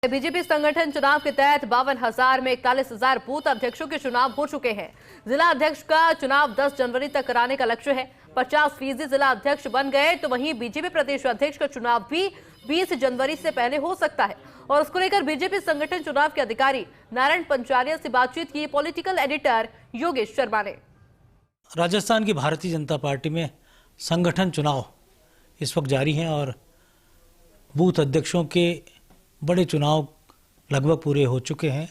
BJP संगठन चुनाव के तहत 52,000 में 41,000 बूथ अध्यक्षों के चुनाव हो चुके हैं। जिला अध्यक्ष का चुनाव 10 जनवरी तक कराने का लक्ष्य है। 50% जिला अध्यक्ष बन गए तो वहीं बीजेपी प्रदेश अध्यक्ष का चुनाव भी 20 जनवरी से पहले हो सकता है। और उसको लेकर बीजेपी संगठन चुनाव के अधिकारी नारायण पंचारिया से बातचीत की पॉलिटिकल एडिटर योगेश शर्मा ने। राजस्थान की भारतीय जनता पार्टी में संगठन चुनाव इस वक्त जारी हैं और बूथ अध्यक्षों के बड़े चुनाव लगभग पूरे हो चुके हैं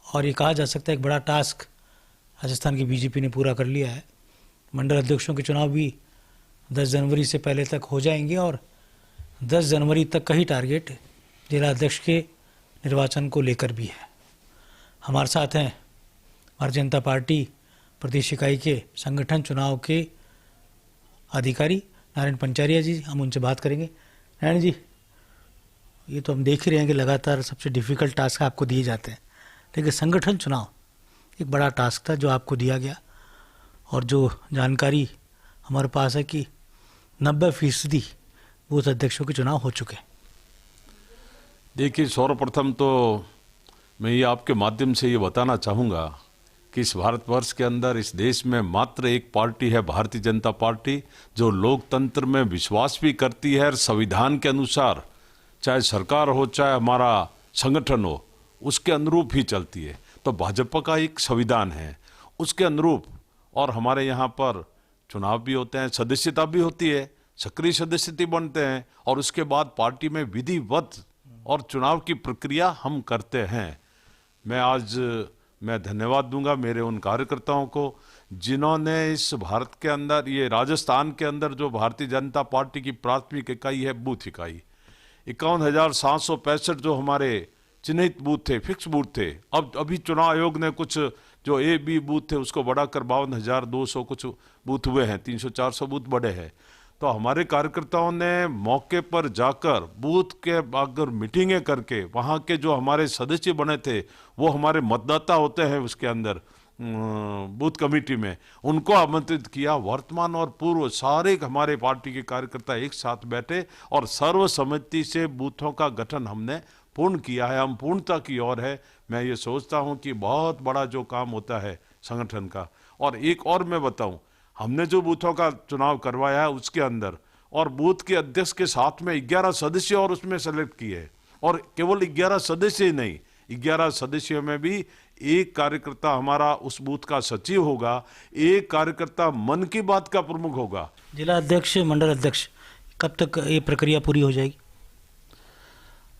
और ये कहा जा सकता है एक बड़ा टास्क राजस्थान की बीजेपी ने पूरा कर लिया है। मंडल अध्यक्षों के चुनाव भी 10 जनवरी से पहले तक हो जाएंगे और 10 जनवरी तक का ही टारगेट जिला अध्यक्ष के निर्वाचन को लेकर भी है। हमारे साथ हैं भारतीय जनता पार्टी प्रदेश इकाई के संगठन चुनाव के अधिकारी नारायण पंचारिया जी, हम उनसे बात करेंगे। नारायण जी, ये तो हम देख ही रहे हैं कि लगातार सबसे डिफ़िकल्ट टास्क आपको दिए जाते हैं, लेकिन संगठन चुनाव एक बड़ा टास्क था जो आपको दिया गया और जो जानकारी हमारे पास है कि 90% बूथ अध्यक्षों के चुनाव हो चुके हैं। देखिए, सर्वप्रथम तो मैं ये आपके माध्यम से ये बताना चाहूँगा कि इस भारतवर्ष के अंदर, इस देश में मात्र एक पार्टी है, भारतीय जनता पार्टी, जो लोकतंत्र में विश्वास भी करती है और संविधान के अनुसार, चाहे सरकार हो चाहे हमारा संगठन हो, उसके अनुरूप ही चलती है। तो भाजपा का एक संविधान है, उसके अनुरूप। और हमारे यहाँ पर चुनाव भी होते हैं, सदस्यता भी होती है, सक्रिय सदस्य बनते हैं और उसके बाद पार्टी में विधिवत और चुनाव की प्रक्रिया हम करते हैं। मैं धन्यवाद दूंगा मेरे उन कार्यकर्ताओं को जिन्होंने इस भारत के अंदर, ये राजस्थान के अंदर जो भारतीय जनता पार्टी की प्राथमिक इकाई है, बूथ इकाई, 51,765 जो हमारे चिन्हित बूथ थे, फिक्स बूथ थे। अब अभी चुनाव आयोग ने कुछ जो ए बी बूथ थे उसको बढ़ाकर 52,200 कुछ बूथ हुए हैं, 300-400 बूथ बढ़े हैं। तो हमारे कार्यकर्ताओं ने मौके पर जाकर बूथ के अगर मीटिंगें करके वहाँ के जो हमारे सदस्य बने थे, वो हमारे मतदाता होते हैं उसके अंदर बूथ कमेटी में, उनको आमंत्रित किया। वर्तमान और पूर्व सारे हमारे पार्टी के कार्यकर्ता एक साथ बैठे और सर्वसम्मति से बूथों का गठन हमने पूर्ण किया है। हम पूर्णता की ओर है। मैं ये सोचता हूँ कि बहुत बड़ा जो काम होता है संगठन का। और एक और मैं बताऊँ, हमने जो बूथों का चुनाव करवाया है उसके अंदर, और बूथ के अध्यक्ष के साथ में 11 सदस्य और उसमें सेलेक्ट किए, और केवल 11 सदस्य ही नहीं, 11 सदस्यों में भी एक कार्यकर्ता हमारा उस बूथ का सचिव होगा, एक कार्यकर्ता मन की बात का प्रमुख होगा। जिला अध्यक्ष, मंडल अध्यक्ष, कब तक ये प्रक्रिया पूरी हो जाएगी?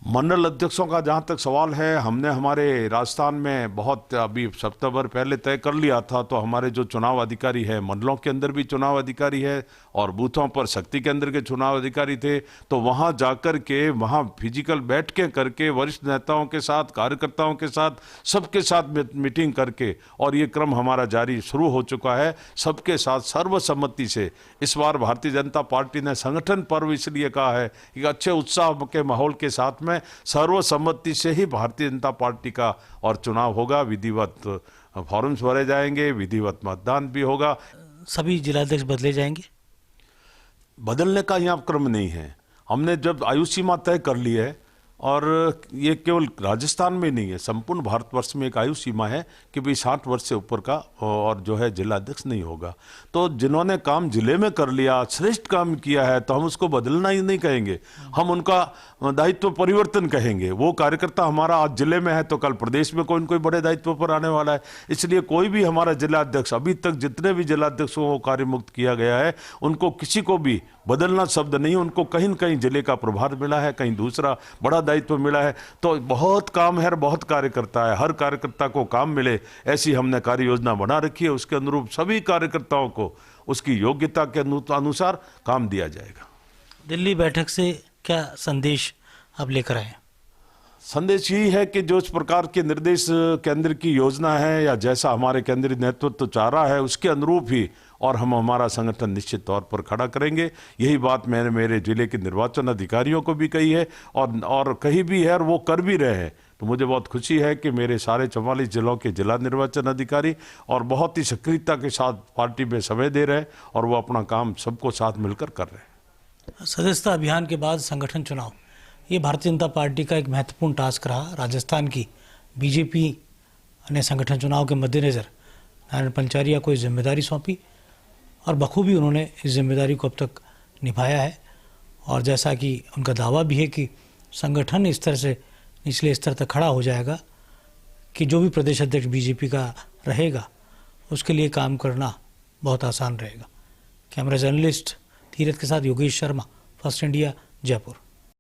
मंडल अध्यक्षों का जहाँ तक सवाल है, हमने हमारे राजस्थान में बहुत अभी सप्ताह भर पहले तय कर लिया था। तो हमारे जो चुनाव अधिकारी है, मंडलों के अंदर भी चुनाव अधिकारी है और बूथों पर शक्ति केंद्र के चुनाव अधिकारी थे। तो वहाँ जाकर के, वहाँ फिजिकल बैठ के करके, वरिष्ठ नेताओं के साथ, कार्यकर्ताओं के साथ, सबके साथ मीटिंग करके, और ये क्रम हमारा जारी शुरू हो चुका है सबके साथ सर्वसम्मति से। इस बार भारतीय जनता पार्टी ने संगठन पर्व इसलिए कहा है कि अच्छे उत्साह के माहौल के साथ में सर्वसम्मति से ही भारतीय जनता पार्टी का और चुनाव होगा। विधिवत फॉर्म्स भरे जाएंगे, विधिवत मतदान भी होगा। सभी जिलाध्यक्ष बदले जाएंगे? बदलने का यहाँ क्रम नहीं है। हमने जब आयु सीमा तय कर ली है, और ये केवल राजस्थान में नहीं है, संपूर्ण भारतवर्ष में एक आयु सीमा है कि भाई 60 वर्ष से ऊपर का और जो है जिला अध्यक्ष नहीं होगा। तो जिन्होंने काम जिले में कर लिया, श्रेष्ठ काम किया है, तो हम उसको बदलना ही नहीं कहेंगे, हम उनका दायित्व परिवर्तन कहेंगे। वो कार्यकर्ता हमारा आज जिले में है तो कल प्रदेश में कोई न कोई बड़े दायित्व पर आने वाला है। इसलिए कोई भी हमारा जिला अध्यक्ष, अभी तक जितने भी जिला अध्यक्षों को कार्य मुक्त किया गया है, उनको किसी को भी बदलना शब्द नहीं, उनको कहीं न कहीं जिले का प्रभार मिला है, कहीं दूसरा बड़ा दायित्व मिला है। तो बहुत काम है और बहुत कार्यकर्ता है, हर कार्यकर्ता को काम मिले ऐसी हमने कार्य योजना बना रखी है। उसके अनुरूप सभी कार्यकर्ताओं को उसकी योग्यता के अनुसार काम दिया जाएगा। दिल्ली बैठक से क्या संदेश आप लेकर आए? संदेश यही है कि जो इस प्रकार के निर्देश केंद्र की योजना है या जैसा हमारे केंद्रीय नेतृत्व चाह रहा है, उसके अनुरूप ही और हम हमारा संगठन निश्चित तौर पर खड़ा करेंगे। यही बात मैंने मेरे जिले के निर्वाचन अधिकारियों को भी कही है और कही भी है, और वो कर भी रहे हैं। तो मुझे बहुत खुशी है कि मेरे सारे 44 जिलों के जिला निर्वाचन अधिकारी और बहुत ही सक्रियता के साथ पार्टी में समय दे रहे हैं और वो अपना काम सबको साथ मिलकर कर रहे हैं। सदस्यता अभियान के बाद संगठन चुनाव, ये भारतीय जनता पार्टी का एक महत्वपूर्ण टास्क रहा। राजस्थान की बीजेपी ने संगठन चुनाव के मद्देनज़र नारायण पंचारिया को इस जिम्मेदारी सौंपी और बखूबी उन्होंने इस जिम्मेदारी को अब तक निभाया है। और जैसा कि उनका दावा भी है कि संगठन इस तरह से निचले स्तर तक खड़ा हो जाएगा कि जो भी प्रदेश अध्यक्ष बीजेपी का रहेगा उसके लिए काम करना बहुत आसान रहेगा। कैमरा जर्नलिस्ट धीरज के साथ योगेश शर्मा, फर्स्ट इंडिया, जयपुर।